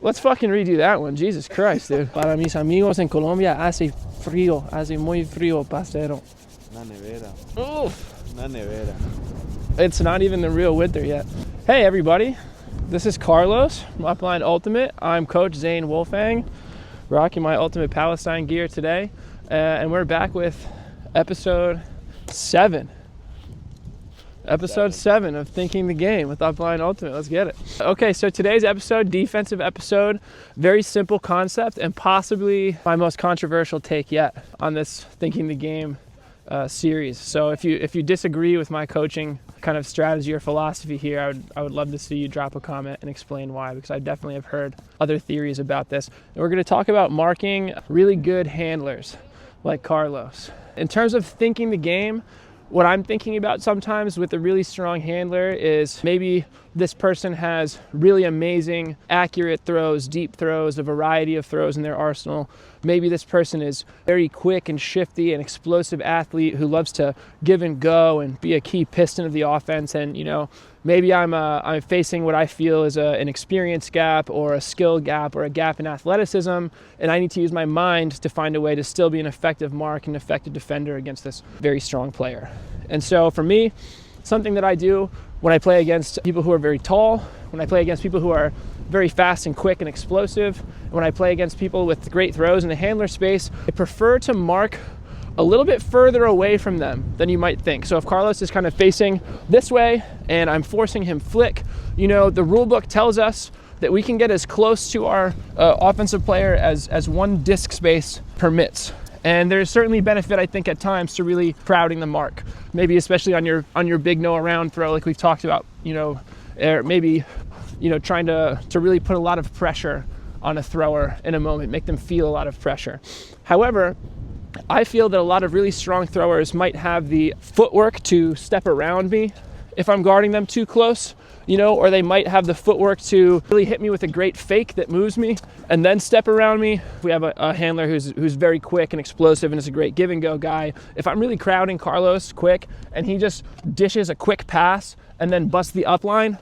Let's fucking redo that one. Jesus Christ, dude. Para mis amigos en Colombia, hace frío. Hace muy frío, parcero. Una nevera. Oof. Una nevera. It's not even the real winter yet. Hey, everybody. This is Carlos from UpLine Ultimate. I'm Coach Zane Wolfang, rocking my Ultimate Palestine gear today. And we're back with episode 7. Episode 7 of Thinking the Game with UpLine Ultimate. Let's get it. Okay, so today's episode, defensive episode, very simple concept and possibly my most controversial take yet on this Thinking the Game series. So if you disagree with my coaching kind of strategy or philosophy here, I would love to see you drop a comment and explain why, because I definitely have heard other theories about this. And we're going to talk about marking really good handlers like Carlos. In terms of thinking the game, what I'm thinking about sometimes with a really strong handler is maybe this person has really amazing, accurate throws, deep throws, a variety of throws in their arsenal. Maybe this person is very quick and shifty, an explosive athlete who loves to give and go and be a key piston of the offense. And, you know, maybe I'm facing what I feel is an experience gap or a skill gap or a gap in athleticism, and I need to use my mind to find a way to still be an effective mark and effective defender against this very strong player. And so for me, something that I do when I play against people who are very tall, when I play against people who are very fast and quick and explosive, and when I play against people with great throws in the handler space, I prefer to mark a little bit further away from them than you might think. So if Carlos is kind of facing this way and I'm forcing him flick, you know, the rule book tells us that we can get as close to our offensive player as one disc space permits. And there's certainly benefit, I think, at times to really crowding the mark, maybe especially on your big no around throw, like we've talked about, you know, or maybe, you know, trying to really put a lot of pressure on a thrower in a moment, make them feel a lot of pressure. However, I feel that a lot of really strong throwers might have the footwork to step around me if I'm guarding them too close, you know, or they might have the footwork to really hit me with a great fake that moves me and then step around me. If we have a handler who's very quick and explosive and is a great give and go guy, if I'm really crowding Carlos quick and he just dishes a quick pass and then busts the up line,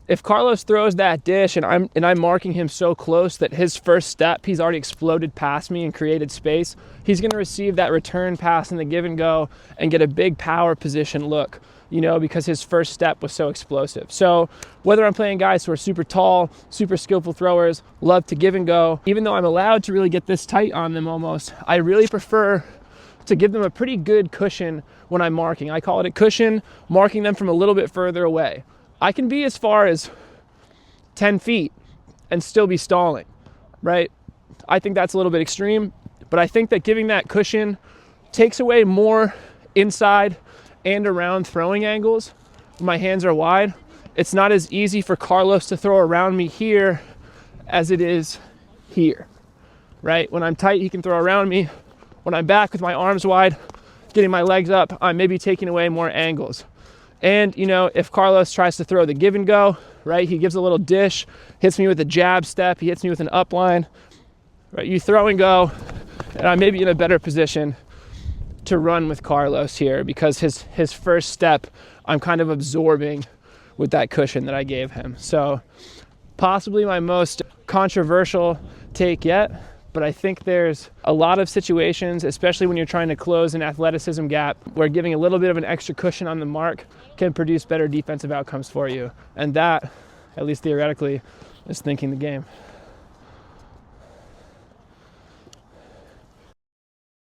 if Carlos throws that dish and I'm marking him so close that his first step, he's already exploded past me and created space, he's going to receive that return pass in the give and go and get a big power position look, you know, because his first step was so explosive. So whether I'm playing guys who are super tall, super skillful throwers, love to give and go, even though I'm allowed to really get this tight on them almost, I really prefer to give them a pretty good cushion when I'm marking. I call it a cushion, marking them from a little bit further away. I can be as far as 10 feet and still be stalling, right? I think that's a little bit extreme, but I think that giving that cushion takes away more inside and around throwing angles. When my hands are wide, it's not as easy for Carlos to throw around me here as it is here, right? When I'm tight, he can throw around me. When I'm back with my arms wide, getting my legs up, I'm maybe taking away more angles. And, you know, if Carlos tries to throw the give and go, right, he gives a little dish, hits me with a jab step, he hits me with an up line, right, you throw and go, and I may be in a better position to run with Carlos here because his first step, I'm kind of absorbing with that cushion that I gave him. So possibly my most controversial take yet, but I think there's a lot of situations, especially when you're trying to close an athleticism gap, where giving a little bit of an extra cushion on the mark can produce better defensive outcomes for you. And that, at least theoretically, is thinking the game.